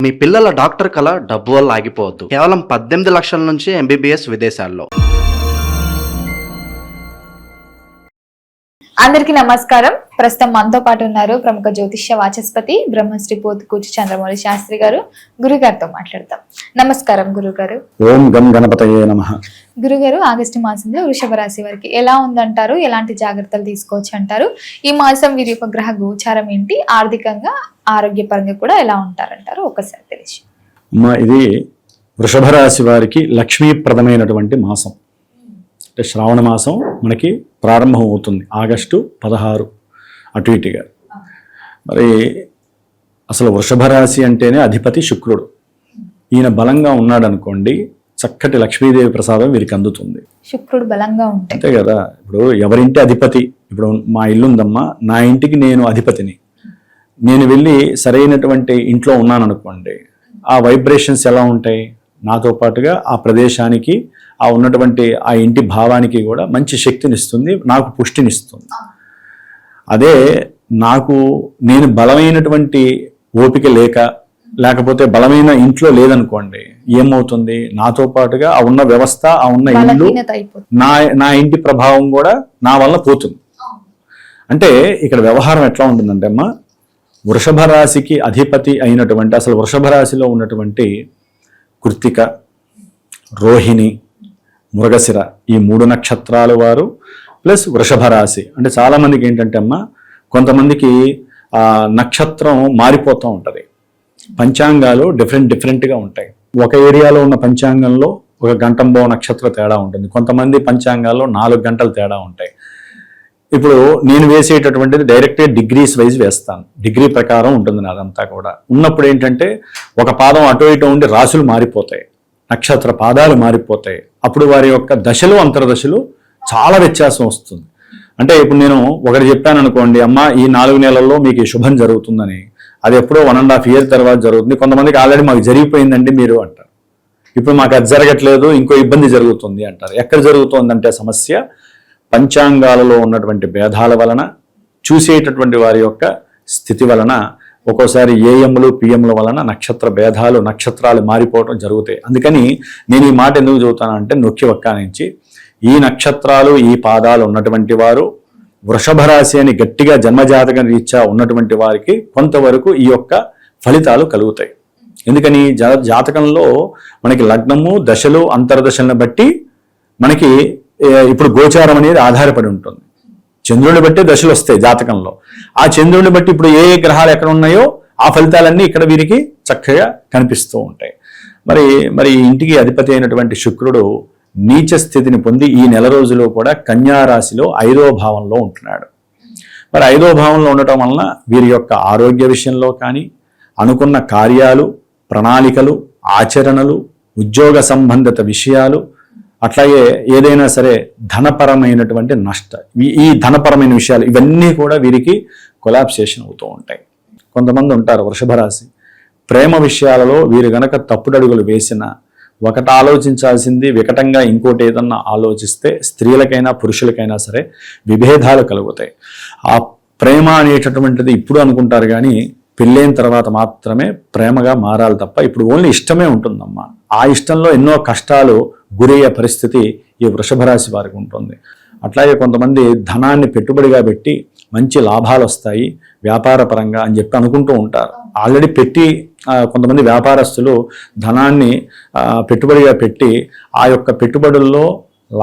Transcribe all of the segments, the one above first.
మీ పిల్లల డాక్టర్ కల డబ్బు వల్ల ఆగిపోవద్దు. కేవలం 18 లక్షల నుంచి MBBS విదేశాల్లో. అందరికీ నమస్కారం. ప్రస్తుతం మనతో పాటు ఉన్నారు ప్రముఖ జ్యోతిష్య వాచస్పతి బ్రహ్మశ్రీ పోతుకూర్చి చంద్రమౌళి శాస్త్రి గారు. గురుగారితో మాట్లాడతాం. నమస్కారం గురుగారు. ఓం గం గణపతయే నమః. గురుగారు, ఆగస్టు మాసంలో వృషభ రాశి వారికి ఎలా ఉందంటారు? ఎలాంటి జాగ్రత్తలు తీసుకోవచ్చు అంటారు? ఈ మాసం వీరి యొక్క గ్రహ గోచారం ఏంటి? ఆర్థికంగా ఆరోగ్యపరంగా కూడా ఎలా ఉంటారంటారు? ఒకసారి తెలిసి. ఇది వృషభ రాశి వారికి లక్ష్మీప్రదమైనటువంటి మాసం. అంటే శ్రావణ మాసం మనకి ప్రారంభం అవుతుంది ఆగస్టు 16 అటు ఇటుగా. మరి అసలు వృషభ రాశి అంటేనే అధిపతి శుక్రుడు. ఈయన బలంగా ఉన్నాడు అనుకోండి, చక్కటి లక్ష్మీదేవి ప్రసాదం వీరికి అందుతుంది. శుక్రుడు బలంగా ఉంటే అంతే కదా. ఇప్పుడు ఎవరింటి అధిపతి, ఇప్పుడు మా ఇల్లు ఉందమ్మా, నా ఇంటికి నేను అధిపతిని, నేను వెళ్ళి సరైనటువంటి ఇంట్లో ఉన్నాను అనుకోండి, ఆ వైబ్రేషన్స్ ఎలా ఉంటాయి? నాతో పాటుగా ఆ ప్రదేశానికి, ఆ ఉన్నటువంటి ఆ ఇంటి భావానికి కూడా మంచి శక్తినిస్తుంది, నాకు పుష్టినిస్తుంది. అదే నేను బలమైనటువంటి ఓపిక లేకపోతే బలమైన ఇంట్లో లేదనుకోండి, ఏమవుతుంది? నాతో పాటుగా ఆ ఉన్న వ్యవస్థ, ఆ ఉన్న ఇల్లు, నా ఇంటి ప్రభావం కూడా నా వల్ల పోతుంది. అంటే ఇక్కడ వ్యవహారం ఎట్లా ఉంటుందంటే అమ్మా, వృషభ రాశికి అధిపతి అయినటువంటి, అసలు వృషభ రాశిలో ఉన్నటువంటి కృత్తిక, రోహిణి, మృగశిర, ఈ 3 నక్షత్రాల వారు ప్లస్ వృషభ రాశి. అంటే చాలామందికి ఏంటంటే అమ్మ, కొంతమందికి ఆ నక్షత్రం మారిపోతూ ఉంటుంది. పంచాంగాలు డిఫరెంట్గా ఉంటాయి. ఒక ఏరియాలో ఉన్న పంచాంగంలో ఒక గంటంబో నక్షత్ర తేడా ఉంటుంది, కొంతమంది పంచాంగాల్లో 4 గంటలు తేడా ఉంటాయి. ఇప్పుడు నేను వేసేటటువంటిది డైరెక్ట్గా డిగ్రీస్ వైజ్ వేస్తాను, డిగ్రీ ప్రకారం ఉంటుంది నాదంతా కూడా. ఉన్నప్పుడు ఏంటంటే ఒక పాదం అటు ఇటు ఉండి రాశులు మారిపోతాయి, నక్షత్ర పాదాలు మారిపోతాయి. అప్పుడు వారి యొక్క దశలు, అంతర్దశలు చాలా వ్యత్యాసం వస్తుంది. అంటే ఇప్పుడు నేను ఒకటి చెప్పాను అనుకోండి, అమ్మ ఈ 4 నెలల్లో మీకు శుభం జరుగుతుందని, అది ఎప్పుడో 1.5 year తర్వాత జరుగుతుంది. కొంతమందికి ఆల్రెడీ మాకు జరిగిపోయిందండి మీరు అంటారు, ఇప్పుడు మాకు అది జరగట్లేదు, ఇంకో ఇబ్బంది జరుగుతుంది అంటారు. ఎక్కడ జరుగుతుందంటే సమస్య పంచాంగాలలో ఉన్నటువంటి భేదాల వలన, చూసేటటువంటి వారి యొక్క స్థితి వలన, ఒక్కోసారి ఏఎంలు పిఎంల వలన నక్షత్ర భేదాలు, నక్షత్రాలు మారిపోవడం జరుగుతాయి. అందుకని నేను ఈ మాట ఎందుకు చెబుతానంటే, నొక్కి వక్కానించి ఈ నక్షత్రాలు, ఈ పాదాలు ఉన్నటువంటి వారు వృషభ రాశి అని గట్టిగా జన్మజాతక రీత్యా ఉన్నటువంటి వారికి కొంతవరకు ఈ యొక్క ఫలితాలు కలుగుతాయి. ఎందుకని జాతకంలో మనకి లగ్నము, దశలు, అంతర్దశలను బట్టి మనకి ఇప్పుడు గోచారం అనేది ఆధారపడి ఉంటుంది. చంద్రుని బట్టి దశలు వస్తాయి జాతకంలో. ఆ చంద్రుని బట్టి ఇప్పుడు ఏ గ్రహాలు ఎక్కడ ఉన్నాయో ఆ ఫలితాలన్నీ ఇక్కడ వీరికి చక్కగా కనిపిస్తూ ఉంటాయి. మరి ఇంటికి అధిపతి అయినటువంటి శుక్రుడు నీచ స్థితిని పొంది ఈ నెల రోజులు కూడా కన్యా రాశిలో 5వ భావంలో ఉంటున్నాడు. మరి 5వ భావంలో ఉండటం వలన వీరి యొక్క ఆరోగ్య విషయంలో కానీ, అనుకున్న కార్యాలు, ప్రణాళికలు, ఆచరణలు, ఉద్యోగ సంబంధిత విషయాలు, అట్లాగే ఏదైనా సరే ధనపరమైనటువంటి ఈ ధనపరమైన విషయాలు ఇవన్నీ కూడా వీరికి కొలాప్సేషన్ అవుతూ ఉంటాయి. కొంతమంది ఉంటారు వృషభ రాశి, ప్రేమ విషయాలలో వీరు గనక తప్పుడడుగులు వేసిన, ఒకటి ఆలోచించాల్సింది వికటంగా ఇంకోటి ఏదన్నా ఆలోచిస్తే స్త్రీలకైనా పురుషులకైనా సరే విభేదాలు కలుగుతాయి. ఆ ప్రేమ అనేటటువంటిది ఇప్పుడు అనుకుంటారు కానీ పెళ్ళైన తర్వాత మాత్రమే ప్రేమగా మారాలి తప్ప ఇప్పుడు ఓన్లీ ఇష్టమే ఉంటుందమ్మా. ఆ ఇష్టంలో ఎన్నో కష్టాలు గురయ్యే పరిస్థితి ఈ వృషభ రాశి వారికి ఉంటుంది. అట్లాగే కొంతమంది ధనాన్ని పెట్టుబడిగా పెట్టి మంచి లాభాలు వస్తాయి వ్యాపార పరంగా అని చెప్పి అనుకుంటూ ఉంటారు. ఆల్రెడీ పెట్టి కొంతమంది వ్యాపారస్తులు ధనాన్ని పెట్టుబడిగా పెట్టి ఆ యొక్క పెట్టుబడుల్లో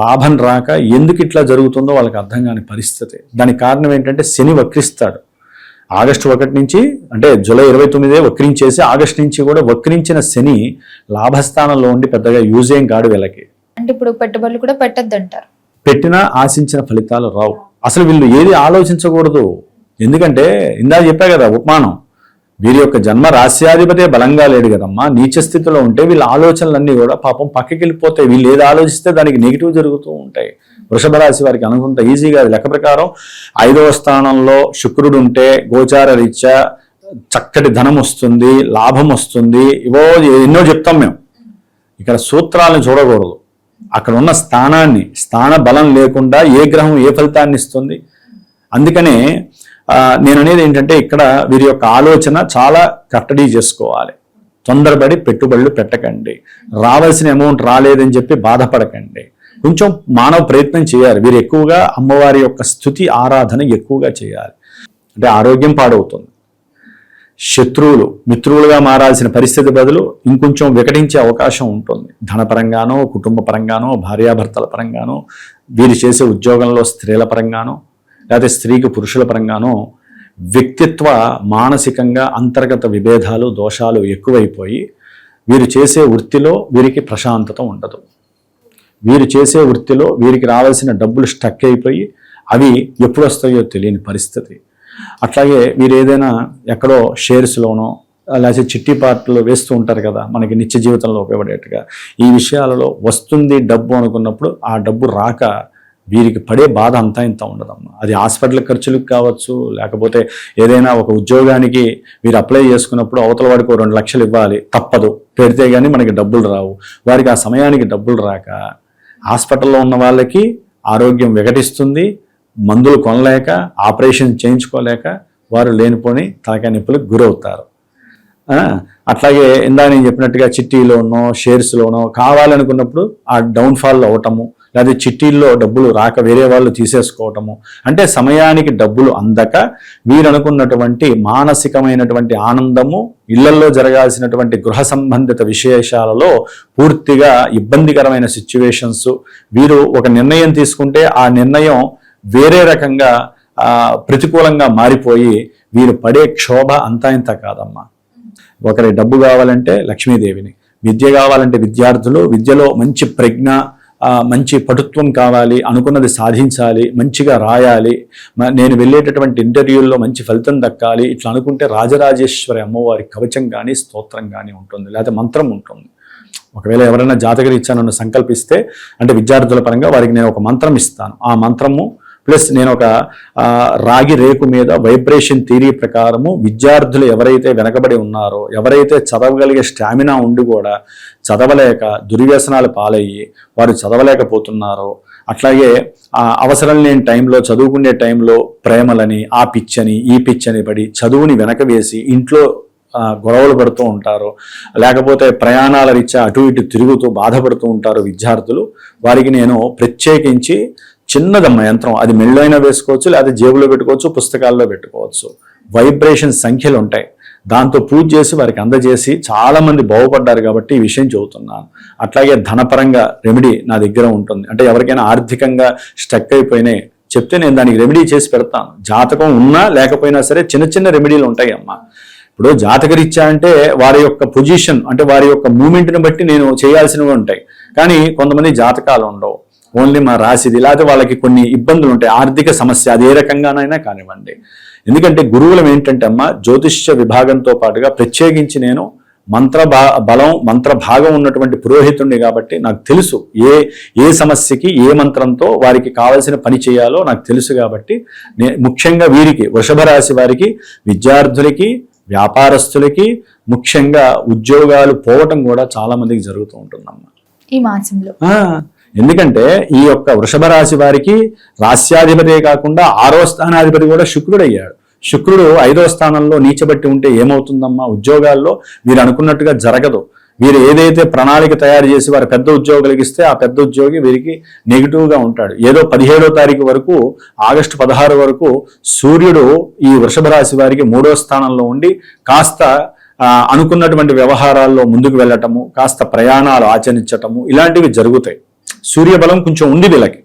లాభం రాక ఎందుకు ఇట్లా జరుగుతుందో వాళ్ళకి అర్థం కాని పరిస్థితి. దానికి కారణం ఏంటంటే శని వక్రిస్తాడు. ఆగస్టు 1 నుంచి, అంటే జూలై 29 వక్రించేసి ఆగస్టు నుంచి కూడా వక్రించిన శని లాభస్థానంలో ఉండి పెద్దగా యూజ్ ఏం కాడు వీళ్ళకి. అంటే ఇప్పుడు పెట్టుబడులు కూడా పెట్టద్దంటారు. పెట్టినా ఆశించిన ఫలితాలు రావు. అసలు వీళ్ళు ఏది ఆలోచించకూడదు. ఎందుకంటే ఇందాక చెప్పా కదా ఉపమానం, వీరి యొక్క జన్మ రాశ్యాధిపతే బలంగా లేడు కదమ్మా, నీచ స్థితిలో ఉంటే వీళ్ళ ఆలోచనలన్నీ కూడా పాపం పక్కకి వెళ్ళిపోతాయి. వీళ్ళు ఏది ఆలోచిస్తే దానికి నెగిటివ్ జరుగుతూ ఉంటాయి. వృషభ రాశి వారికి అనుకుంటే ఈజీగా లెక్క ప్రకారం 5వ స్థానంలో శుక్రుడు ఉంటే గోచార రీత్యా చక్కటి ధనం వస్తుంది, లాభం వస్తుంది, ఇవో ఎన్నో చెప్తాం మేము. ఇక్కడ సూత్రాలను చూడకూడదు, అక్కడ ఉన్న స్థాన బలం లేకుండా ఏ గ్రహం ఏ ఫలితాన్ని ఇస్తుంది. అందుకనే నేను అనేది ఏంటంటే ఇక్కడ వీరి యొక్క ఆలోచన చాలా కట్టడి చేసుకోవాలి. తొందరపడి పెట్టుబడులు పెట్టకండి. రావాల్సిన అమౌంట్ రాలేదని చెప్పి బాధపడకండి. కొంచెం మానవ ప్రయత్నం చేయాలి. వీరు ఎక్కువగా అమ్మవారి యొక్క స్తుతి ఆరాధన ఎక్కువగా చేయాలి. అంటే ఆరోగ్యం పాడవుతుంది. శత్రువులు మిత్రులుగా మారాల్సిన పరిస్థితి బదులు ఇంకొంచెం వికటించే అవకాశం ఉంటుంది. ధనపరంగానో, కుటుంబ పరంగానో, భార్యాభర్తల పరంగానో, వీరు చేసే ఉద్యోగంలో స్త్రీల పరంగానో, లేకపోతే స్త్రీకి పురుషుల పరంగానో వ్యక్తిత్వ మానసికంగా అంతర్గత విభేదాలు, దోషాలు ఎక్కువైపోయి వీరు చేసే వృత్తిలో వీరికి ప్రశాంతత ఉండదు. వీరు చేసే వృత్తిలో వీరికి రావాల్సిన డబ్బులు స్టక్ అయిపోయి అవి ఎప్పుడు వస్తాయో తెలియని పరిస్థితి. అట్లాగే వీరు ఏదైనా ఎక్కడో షేర్స్లోనో లేకపోతే చిట్టి పార్టీలో వేస్తూ ఉంటారు కదా, మనకి నిత్య జీవితంలో ఉపయోగపడేట్టుగా. ఈ విషయాలలో వస్తుంది డబ్బు అనుకున్నప్పుడు ఆ డబ్బు రాక వీరికి పడే బాధ అంతా ఇంత ఉండదమ్మా. అది హాస్పిటల్ ఖర్చులకు కావచ్చు, లేకపోతే ఏదైనా ఒక ఉద్యోగానికి వీరు అప్లై చేసుకున్నప్పుడు అవతల వాడికి 2 లక్షలు ఇవ్వాలి, తప్పదు, పెడితే కానీ మనకి డబ్బులు రావు. వారికి ఆ సమయానికి డబ్బులు రాక హాస్పిటల్లో ఉన్న వాళ్ళకి ఆరోగ్యం వికటిస్తుంది. మందులు కొనలేక, ఆపరేషన్ చేయించుకోలేక వారు లేనిపోని తలకాయ నొప్పులకు గురవుతారు. అట్లాగే ఇందాక నేను చెప్పినట్టుగా చిట్టీలోనో షేర్స్లోనో కావాలనుకున్నప్పుడు ఆ డౌన్ఫాల్ అవటము, లేదా చిట్టీల్లో డబ్బులు రాక వేరే వాళ్ళు తీసేసుకోవటము. అంటే సమయానికి డబ్బులు అందక వీరు అనుకున్నటువంటి మానసికమైనటువంటి ఆనందము, ఇళ్లల్లో జరగాల్సినటువంటి గృహ సంబంధిత విశేషాలలో పూర్తిగా ఇబ్బందికరమైన సిచ్యువేషన్స్. వీరు ఒక నిర్ణయం తీసుకుంటే ఆ నిర్ణయం వేరే రకంగా ప్రతికూలంగా మారిపోయి వీరు పడే క్షోభ అంతా ఇంత కాదమ్మా. ఒకరి డబ్బు కావాలంటే లక్ష్మీదేవిని, విద్య కావాలంటే విద్యార్థులు, విద్యలో మంచి ప్రజ్ఞ, మంచి పటుత్వం కావాలి, అనుకున్నది సాధించాలి, మంచిగా రాయాలి, నేను వెళ్ళేటటువంటి ఇంటర్వ్యూల్లో మంచి ఫలితం దక్కాలి, ఇట్లా అనుకుంటే రాజరాజేశ్వరి అమ్మవారి కవచం కానీ స్తోత్రం కానీ ఉంటుంది, లేకపోతే మంత్రం ఉంటుంది. ఒకవేళ ఎవరైనా జాతకరీత్యా నన్ను సంకల్పిస్తే అంటే విద్యార్థుల పరంగా వారికి నేను ఒక మంత్రం ఇస్తాను. ఆ మంత్రము ప్లస్ నేను ఒక రాగి రేకు మీద వైబ్రేషన్ థియరీ ప్రకారము విద్యార్థులు ఎవరైతే వెనకబడి ఉన్నారో, ఎవరైతే చదవగలిగే స్టామినా ఉండి కూడా చదవలేక దుర్వ్యసనాలు పాలయ్యి వారు చదవలేకపోతున్నారో, అట్లాగే అవసరం లేని టైంలో, చదువుకునే టైంలో ప్రేమలని, ఆ పిచ్చని ఈ పిచ్చని పడి చదువుని వెనక వేసి ఇంట్లో గొడవలు పడుతూ ఉంటారు, లేకపోతే ప్రయాణాల రీత్యా అటు ఇటు తిరుగుతూ బాధపడుతూ ఉంటారు విద్యార్థులు. వారికి నేను ప్రత్యేకించి చిన్నదమ్మ యంత్రం, అది మెళ్ళో అయినా వేసుకోవచ్చు, లేదా జేబులో పెట్టుకోవచ్చు, పుస్తకాల్లో పెట్టుకోవచ్చు, వైబ్రేషన్ సంఖ్యలు ఉంటాయి, దాంతో పూజ చేసి వారికి అందజేసి చాలామంది బాగుపడ్డారు కాబట్టి ఈ విషయం చెబుతున్నాను. అట్లాగే ధనపరంగా రెమెడీ నా దగ్గర ఉంటుంది. అంటే ఎవరికైనా ఆర్థికంగా స్టక్ అయిపోయినాయి చెప్తే నేను దానికి రెమెడీ చేసి పెడతాను. జాతకం ఉన్నా లేకపోయినా సరే చిన్న చిన్న రెమెడీలు ఉంటాయి అమ్మ. ఇప్పుడు జాతకరీత్యా అంటే వారి యొక్క పొజిషన్, అంటే వారి యొక్క మూమెంట్ని బట్టి నేను చేయాల్సినవి ఉంటాయి. కానీ కొంతమంది జాతకాలు ఉండవు, ఓన్లీ మా రాశిది, లేకపోతే వాళ్ళకి కొన్ని ఇబ్బందులు ఉంటాయి, ఆర్థిక సమస్య, అది ఏ రకంగానైనా కానివ్వండి. ఎందుకంటే గురువులం ఏంటంటే అమ్మ, జ్యోతిష్య విభాగంతో పాటుగా ప్రత్యేకించి నేను మంత్ర భాగం ఉన్నటువంటి పురోహితుడిని కాబట్టి నాకు తెలుసు ఏ సమస్యకి ఏ మంత్రంతో వారికి కావాల్సిన పని చేయాలో నాకు తెలుసు. కాబట్టి ముఖ్యంగా వీరికి వృషభ రాశి వారికి, విద్యార్థులకి, వ్యాపారస్తులకి, ముఖ్యంగా ఉద్యోగాలు పోవటం కూడా చాలా మందికి జరుగుతూ ఉంటుందమ్మా ఈ మాసంలో. ఎందుకంటే ఈ యొక్క వృషభ రాశి వారికి రాస్యాధిపతే కాకుండా 6వ స్థానాధిపతి కూడా శుక్రుడు అయ్యాడు. శుక్రుడు 5వ స్థానంలో నీచబట్టి ఉంటే ఏమవుతుందమ్మా, ఉద్యోగాల్లో వీరు అనుకున్నట్టుగా జరగదు. వీరు ఏదైతే ప్రణాళిక తయారు చేసి వారు పెద్ద ఉద్యోగులకు ఇస్తే ఆ పెద్ద ఉద్యోగి వీరికి నెగిటివ్గా ఉంటాడు. ఏదో 17వ తారీఖు వరకు, ఆగస్టు 16 వరకు సూర్యుడు ఈ వృషభ రాశి వారికి 3వ స్థానంలో ఉండి కాస్త అనుకున్నటువంటి వ్యవహారాల్లో ముందుకు వెళ్ళటము, కాస్త ప్రయాణాలు ఆచరించటము ఇలాంటివి జరుగుతాయి. సూర్యబలం కొంచెం ఉంది వీళ్ళకి,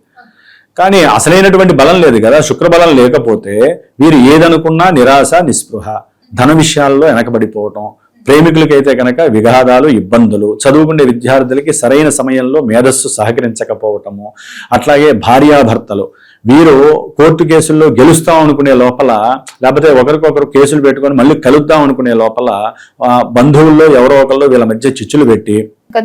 కానీ అసలైనటువంటి బలం లేదు కదా. శుక్రబలం లేకపోతే వీరు ఏదనుకున్నా నిరాశ, నిస్పృహ, ధన విషయాల్లో వెనకబడిపోవటం, ప్రేమికులకైతే కనుక విఘాదాలు, ఇబ్బందులు, చదువుకునే విద్యార్థులకి సరైన సమయంలో మేధస్సు సహకరించకపోవటము, అట్లాగే భార్యాభర్తలు వీరు కోర్టు కేసుల్లో గెలుస్తాం అనుకునే లోపల, లేకపోతే ఒకరికొకరు కేసులు పెట్టుకొని మళ్ళీ కలుద్దాం అనుకునే లోపల బంధువుల్లో ఎవరో ఒకళ్ళు వీళ్ళ మధ్య చిచ్చులు పెట్టి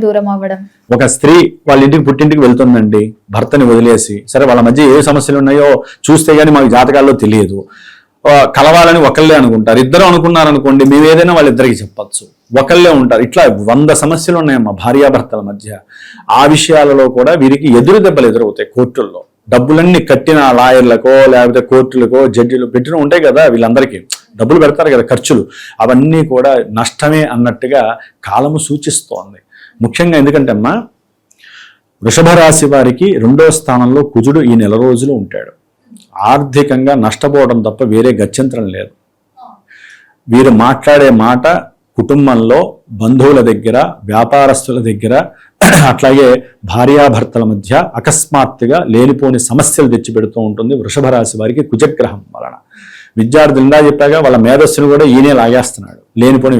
దూరం అవ్వడం. ఒక స్త్రీ వాళ్ళ ఇంటికి పుట్టింటికి వెళ్తుందండి భర్తని వదిలేసి, సరే వాళ్ళ మధ్య ఏ సమస్యలు ఉన్నాయో చూస్తే గానీ మాకు జాతకాల్లో తెలియదు, కలవాలని ఒకళ్ళే అనుకుంటారు. ఇద్దరు అనుకున్నారనుకోండి, మేము ఏదైనా వాళ్ళిద్దరికి చెప్పచ్చు, ఒకళ్ళే ఉంటారు. ఇట్లా 100 సమస్యలు ఉన్నాయమ్మా భార్యాభర్తల మధ్య. ఆ విషయాలలో కూడా వీరికి ఎదురు దెబ్బలు ఎదురవుతాయి కోర్టుల్లో. డబ్బులన్నీ కట్టిన లాయర్లకో లేకపోతే కోర్టులకో జడ్జిలు పెట్టిన ఉంటాయి కదా వీళ్ళందరికీ, డబ్బులు పెడతారు కదా ఖర్చులు, అవన్నీ కూడా నష్టమే అన్నట్టుగా కాలము సూచిస్తోంది. ముఖ్యంగా ఎందుకంటే అమ్మా, వృషభ రాశి వారికి 2వ స్థానంలో కుజుడు ఈ నెల రోజులు ఉంటాడు. ఆర్థికంగా నష్టపోవడం తప్ప వేరే గత్యంతరం లేదు. వీరు మాట్లాడే మాట కుటుంబంలో, బంధువుల దగ్గర, వ్యాపారస్తుల దగ్గర, అట్లాగే భార్యాభర్తల మధ్య అకస్మాత్తుగా లేనిపోని సమస్యలు తెచ్చిపెడుతూ ఉంటుంది వృషభ రాశి వారికి కుజగ్రహం వలన. విద్యార్థులు ఇందా చెప్పాగా వాళ్ళ మేధస్సును కూడా ఈయనే లాగేస్తున్నాడు. లేనిపోని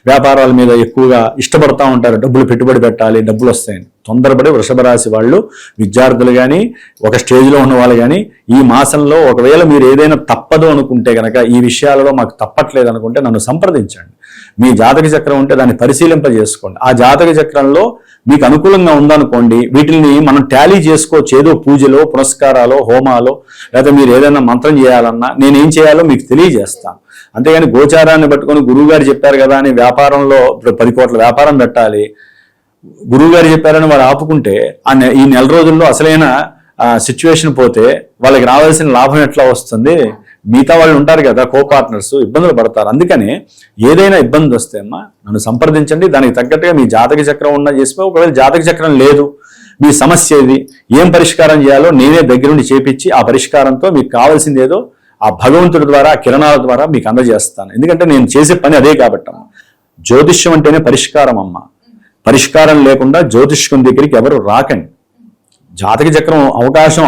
వ్యాపారాల మీద ఎక్కువగా ఇష్టపడతా ఉంటారు, డబ్బులు పెట్టుబడి పెట్టాలి, డబ్బులు వస్తాయని. తొందరపడి వృషభ రాశి వాళ్ళు, విద్యార్థులు కానీ, ఒక స్టేజ్లో ఉన్న వాళ్ళు కానీ, ఈ మాసంలో ఒకవేళ మీరు ఏదైనా తప్పదు అనుకుంటే కనుక, ఈ విషయాలలో మాకు తప్పట్లేదు అనుకుంటే నన్ను సంప్రదించండి. మీ జాతక చక్రం ఉంటే దాన్ని పరిశీలింపజేసుకోండి. ఆ జాతక చక్రంలో మీకు అనుకూలంగా ఉందనుకోండి, వీటిని మనం టాలీ చేసుకోవచ్చు. ఏదో పూజలో, పునస్కారాలు, హోమాలో, లేదా మీరు ఏదైనా మంత్రం చేయాలన్నా నేనేం చేయాలో మీకు తెలియజేస్తాను. అంతేగాని గోచారాన్ని పట్టుకొని గురువుగారు చెప్పారు కదా అని వ్యాపారంలో ఇప్పుడు 10 కోట్ల వ్యాపారం పెట్టాలి, గురువుగారు చెప్పారని వాడు ఆపుకుంటే ఈ నెల రోజుల్లో అసలైన సిచ్యువేషన్ పోతే వాళ్ళకి రావాల్సిన లాభం ఎట్లా వస్తుంది? మిగతా వాళ్ళు ఉంటారు కదా, కో పార్ట్నర్స్, ఇబ్బందులు పడతారు. అందుకని ఏదైనా ఇబ్బంది వస్తే అమ్మా నన్ను సంప్రదించండి. దానికి తగ్గట్టుగా మీ జాతక చక్రం ఉన్న చేసిపోయి, ఒకవేళ జాతక చక్రం లేదు, మీ సమస్య ఏది, ఏం పరిష్కారం చేయాలో నేనే దగ్గరుండి చేపించి ఆ పరిష్కారంతో మీకు కావాల్సింది ఏదో ఆ భగవంతుడి ద్వారా, ఆ కిరణాల ద్వారా మీకు అందజేస్తాను. ఎందుకంటే నేను చేసే పని అదే కాబట్టి అమ్మ. జ్యోతిష్యం అంటేనే పరిష్కారం అమ్మ. పరిష్కారం లేకుండా జ్యోతిష్యం దగ్గరికి ఎవరు రాకండి. జాతక చక్రం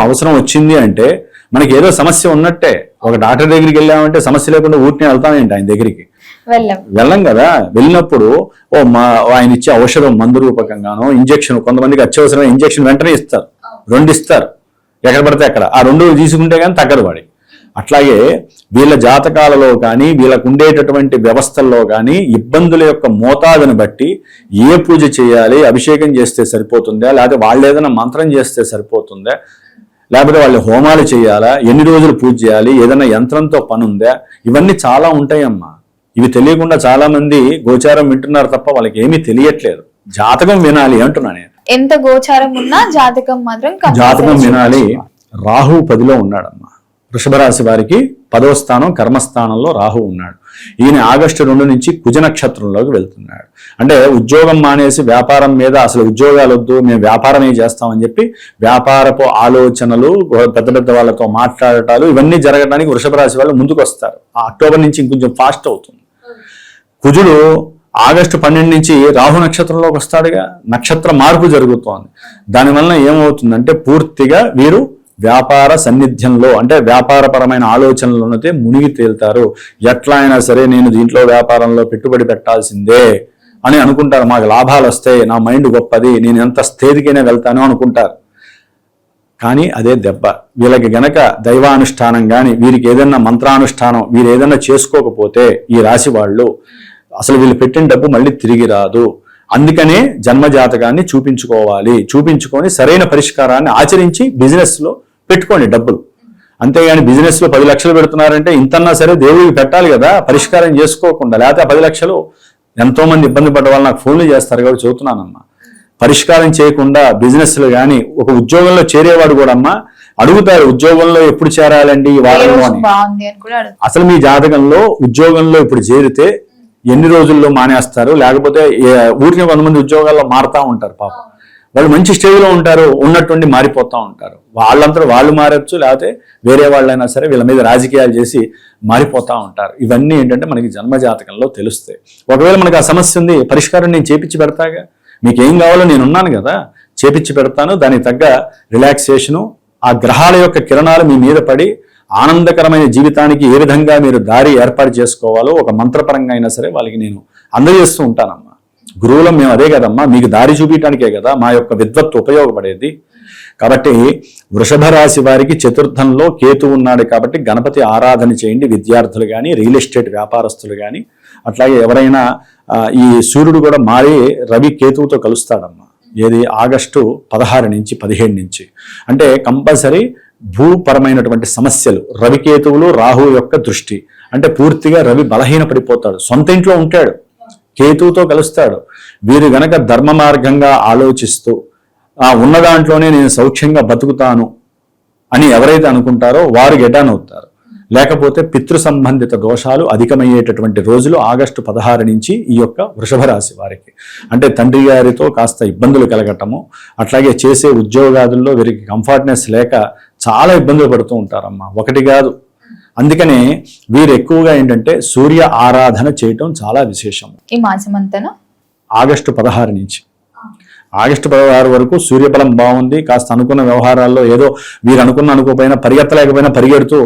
అవసరం వచ్చింది అంటే మనకి ఏదో సమస్య ఉన్నట్టే. ఒక డాక్టర్ దగ్గరికి వెళ్ళామంటే సమస్య లేకుండా ఊరికే వెళ్తామేంటి ఆయన దగ్గరికి? వెళ్ళం కదా. వెళ్ళినప్పుడు ఆయన ఇచ్చే ఔషధం మందు రూపకంగానో, ఇంజక్షన్, కొంతమందికి అత్యవసరమైన ఇంజక్షన్ వెంటనే ఇస్తారు, 2 ఇస్తారు, ఎక్కడ పడితే అక్కడ. ఆ 2 తీసుకుంటే కానీ తగ్గదు వాడి. అట్లాగే వీళ్ళ జాతకాలలో కానీ, వీళ్ళకు ఉండేటటువంటి వ్యవస్థల్లో కానీ ఇబ్బందుల యొక్క మోతాదుని బట్టి ఏ పూజ చేయాలి, అభిషేకం చేస్తే సరిపోతుందా, లేకపోతే వాళ్ళు ఏదైనా మంత్రం చేస్తే సరిపోతుందా, లేకపోతే వాళ్ళు హోమాలు చేయాలా, ఎన్ని రోజులు పూజ చేయాలి, ఏదైనా యంత్రంతో పని ఉందా, ఇవన్నీ చాలా ఉంటాయమ్మా. ఇవి తెలియకుండా చాలా మంది గోచారం వింటున్నారు తప్ప వాళ్ళకి ఏమీ తెలియట్లేదు. జాతకం వినాలి అంటున్నా నేను. ఎంత గోచారం ఉన్నా జాతకం మాత్రం జాతకం వినాలి. రాహు 10లో ఉన్నాడమ్మా. వృషభ రాశి వారికి 10వ స్థానం కర్మస్థానంలో రాహు ఉన్నాడు. ఈయన ఆగస్టు 2 నుంచి కుజ నక్షత్రంలోకి వెళ్తున్నాడు. అంటే ఉద్యోగం మానేసి వ్యాపారం మీద, అసలు ఉద్యోగాలు వద్దు, మేము వ్యాపారమే చేస్తామని చెప్పి వ్యాపారపు ఆలోచనలు, పెద్ద పెద్ద వాళ్ళతో మాట్లాడటాలు, ఇవన్నీ జరగడానికి వృషభ రాశి వాళ్ళు ముందుకు వస్తారు. ఆ అక్టోబర్ నుంచి ఇంకొంచెం ఫాస్ట్ అవుతుంది. కుజుడు ఆగస్టు 12 నుంచి రాహు నక్షత్రంలోకి వస్తాడుగా, నక్షత్ర మార్పు జరుగుతోంది. దానివల్ల ఏమవుతుందంటే పూర్తిగా వీరు వ్యాపార సన్నిధ్యంలో, అంటే వ్యాపారపరమైన ఆలోచనలున్నదే మునిగి తేలుతారు. ఎట్లా అయినా సరే నేను దీంట్లో వ్యాపారంలో పెట్టుబడి పెట్టాల్సిందే అని అనుకుంటారు. మాకు లాభాలు వస్తాయి, నా మైండ్ గొప్పది, నేను ఎంత స్థితికైనా వెళ్తాను అనుకుంటారు. కానీ అదే దెబ్బ. వీళ్ళకి గనక దైవానుష్ఠానం కానీ, వీరికి ఏదైనా మంత్రానుష్ఠానం వీరు ఏదైనా చేసుకోకపోతే ఈ రాశి వాళ్ళు అసలు వీళ్ళు పెట్టిన డబ్బు మళ్ళీ తిరిగి రాదు. అందుకనే జన్మజాతకాన్ని చూపించుకొని సరైన పరిష్కారాన్ని ఆచరించి బిజినెస్లో పెట్టుకోండి డబ్బులు. అంతేగాని బిజినెస్లో 10 లక్షలు పెడుతున్నారంటే ఇంతన్నా సరే దేవుడికి పెట్టాలి కదా, పరిష్కారం చేసుకోకుండా. లేకపోతే 10 లక్షలు ఎంతో మంది ఇబ్బంది పడ్డ వాళ్ళు నాకు ఫోన్లు చేస్తారు కాబట్టి చెబుతున్నానమ్మా. పరిష్కారం చేయకుండా బిజినెస్లు కానీ, ఒక ఉద్యోగంలో చేరేవాడు కూడా అమ్మా అడుగుతారు, ఉద్యోగంలో ఎప్పుడు చేరాలండి ఈ వారంలో అని. అసలు మీ జాతకంలో ఉద్యోగంలో ఇప్పుడు చేరితే ఎన్ని రోజుల్లో మానేస్తారు, లేకపోతే ఊరికి కొంతమంది ఉద్యోగాల్లో మారుతూ ఉంటారు. పాపం వాళ్ళు మంచి స్టేజ్లో ఉంటారు, ఉన్నట్టుండి మారిపోతూ ఉంటారు. వాళ్ళంతా వాళ్ళు మారచ్చు, లేకపోతే వేరే వాళ్ళైనా సరే వీళ్ళ మీద రాజకీయాలు చేసి మారిపోతూ ఉంటారు. ఇవన్నీ ఏంటంటే మనకి జన్మజాతకంలో తెలుస్తాయి. ఒకవేళ మనకి ఆ సమస్య ఉంది, పరిష్కారం నేను చేపించి పెడతాగా, మీకు ఏం కావాలో నేను ఉన్నాను కదా, చేపించి పెడతాను. దానికి తగ్గ రిలాక్సేషను, ఆ గ్రహాల యొక్క కిరణాలు మీ మీద పడి ఆనందకరమైన జీవితానికి ఏ విధంగా మీరు దారి ఏర్పాటు చేసుకోవాలో ఒక మంత్రపరంగా అయినా సరే వాళ్ళకి నేను అందజేస్తూ ఉంటానమ్మా. గురువులం మేము అదే కదమ్మా, మీకు దారి చూపించడానికే కదా మా యొక్క విద్వత్తు ఉపయోగపడేది. కాబట్టి వృషభ రాశి వారికి 4థంలో కేతు ఉన్నాడు కాబట్టి గణపతి ఆరాధన చేయండి. విద్యార్థులు కానీ, రియల్ ఎస్టేట్ వ్యాపారస్తులు కానీ, అట్లాగే ఎవరైనా ఈ సూర్యుడు కూడా మారి రవి కేతువుతో కలుస్తాడమ్మా. ఏది ఆగస్టు 16 నుంచి 17 నుంచి. అంటే కంపల్సరీ భూపరమైనటువంటి సమస్యలు, రవికేతువులు రాహు యొక్క దృష్టి, అంటే పూర్తిగా రవి బలహీన పడిపోతాడు, సొంత ఇంట్లో ఉంటాడు, కేతువుతో కలుస్తాడు. వీరు గనక ధర్మ మార్గంగా ఆలోచిస్తూ ఉన్న దాంట్లోనే నేను సౌఖ్యంగా బతుకుతాను అని ఎవరైతే అనుకుంటారో వారు గెటాన్ అవుతారు. లేకపోతే పితృ సంబంధిత దోషాలు అధికమయ్యేటటువంటి రోజులు ఆగస్టు 16 నుంచి ఈ యొక్క వృషభ రాశి వారికి. అంటే తండ్రి గారితో కాస్త ఇబ్బందులు కలగటము, అట్లాగే చేసే ఉద్యోగాదుల్లో వీరికి కంఫర్ట్నెస్ లేక చాలా ఇబ్బందులు పడుతూ ఉంటారమ్మా, ఒకటి కాదు. అందుకనే వీరు ఎక్కువగా ఏంటంటే సూర్య ఆరాధన చేయటం చాలా విశేషం. ఈ మాసం అంతనా ఆగస్టు 16 నుంచి ఆగస్టు 16 వరకు సూర్యబలం బాగుంది. కాస్త అనుకున్న వ్యవహారాల్లో ఏదో వీరు అనుకోకపోయినా పరిగెత్తలేకపోయినా పరిగెడుతూ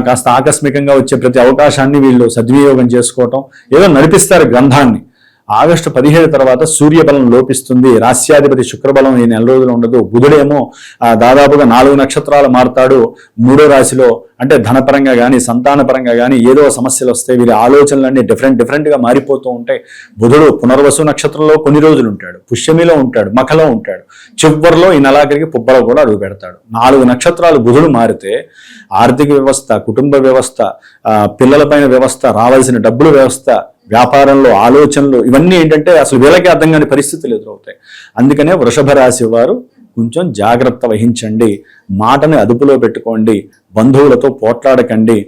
కాస్త ఆకస్మికంగా వచ్చే ప్రతి అవకాశాన్ని వీళ్ళు సద్వినియోగం చేసుకోవటం, ఏదో నడిపిస్తారు గ్రంథాన్ని. ఆగస్టు 17 తర్వాత సూర్యబలం లోపిస్తుంది. రాస్యాధిపతి శుక్రబలం ఈ నెల రోజులు ఉండదు. బుధుడేమో దాదాపుగా 4 నక్షత్రాలు మారుతాడు 3వ రాశిలో. అంటే ధనపరంగా కానీ సంతానపరంగా కానీ ఏదో సమస్యలు వస్తాయి. వీరి ఆలోచనలన్నీ డిఫరెంట్గా మారిపోతూ ఉంటాయి. బుధుడు పునర్వసు నక్షత్రంలో కొన్ని రోజులు ఉంటాడు, పుష్యమిలో ఉంటాడు, మఖలో ఉంటాడు, చివరిలో ఈ నెలాఖరికి పుబ్బలో కూడా అడుగు పెడతాడు. 4 నక్షత్రాలు బుధుడు మారితే ఆర్థిక వ్యవస్థ, కుటుంబ వ్యవస్థ, పిల్లలపైన వ్యవస్థ, రావాల్సిన డబ్బుల వ్యవస్థ, వ్యాపారంలో ఆలోచనలు, ఇవన్నీ ఏంటంటే అసలు వీళ్ళకే అర్థం కాని పరిస్థితులు ఎదురవుతాయి. అందుకనే వృషభ రాశి వారు కొంచెం జాగ్రత్త వహించండి, మాటని అదుపులో పెట్టుకోండి, బంధువులతో పోట్లాడకండి,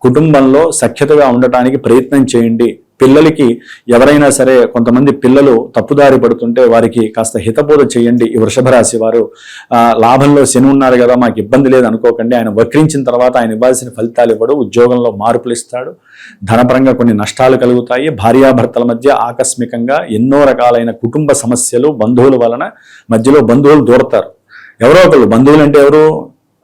కుటుంబంలో సఖ్యతగా ఉండటానికి ప్రయత్నం చేయండి. పిల్లలకి ఎవరైనా సరే కొంతమంది పిల్లలు తప్పుదారి పడుతుంటే వారికి కాస్త హితబోధ చేయండి. ఈ వృషభ రాశి వారు లాభంలో శని ఉన్నారు కదా మాకు ఇబ్బంది లేదు అనుకోకండి. ఆయన వక్రించిన తర్వాత ఆయన ఇవ్వాల్సిన ఫలితాలు ఇవ్వడు, ఉద్యోగంలో మార్పులు ఇస్తాడు, ధనపరంగా కొన్ని నష్టాలు కలుగుతాయి. భార్యాభర్తల మధ్య ఆకస్మికంగా ఎన్నో రకాలైన కుటుంబ సమస్యలు బంధువుల వలన మధ్యలో బంధువులు దూరతారు. ఎవరో ఒకళ్ళు, బంధువులు అంటే ఎవరు,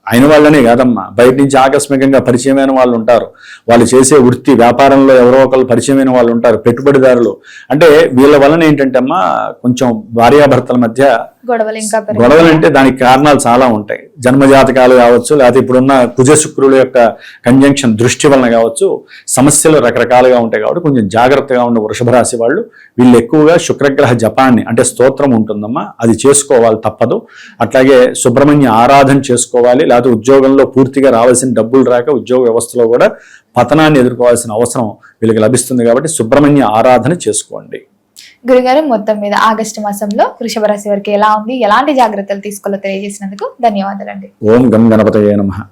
అయిన వాళ్ళనే కాదమ్మా, బయట నుంచి ఆకస్మికంగా పరిచయమైన వాళ్ళు ఉంటారు, వాళ్ళు చేసే వృత్తి వ్యాపారంలో ఎవరో ఒకళ్ళు పరిచయమైన వాళ్ళు ఉంటారు, పెట్టుబడిదారులు. అంటే వీళ్ళ వలన ఏంటంటే అమ్మా కొంచెం భార్యాభర్తల మధ్య గొడవలు అంటే దానికి కారణాలు చాలా ఉంటాయి. జన్మజాతకాలు కావచ్చు, లేకపోతే ఇప్పుడున్న కుజ శుక్రుల యొక్క కంజంక్షన్ దృష్టి వలన కావచ్చు, సమస్యలు రకరకాలుగా ఉంటాయి. కాబట్టి కొంచెం జాగ్రత్తగా ఉన్న వృషభ రాశి వాళ్ళు వీళ్ళు ఎక్కువగా శుక్రగ్రహ జపాన్ని అంటే స్తోత్రం ఉంటుందమ్మా, అది చేసుకోవాలి తప్పదు. అట్లాగే సుబ్రహ్మణ్య ఆరాధన చేసుకోవాలి. లేకపోతే ఉద్యోగంలో పూర్తిగా రావాల్సిన డబ్బులు రాక ఉద్యోగ వ్యవస్థలో కూడా పతనాన్ని ఎదుర్కోవాల్సిన అవసరం వీళ్ళకి లభిస్తుంది. కాబట్టి సుబ్రహ్మణ్య ఆరాధన చేసుకోండి. గురుగారు, మొత్తం మీద ఆగస్టు మాసంలో వృషభ రాశి వారికి ఎలా ఉంది, ఎలాంటి జాగ్రత్తలు తీసుకోవాలో తెలియజేసినందుకు ధన్యవాదాలండి. ఓం గం గణపతయే నమః.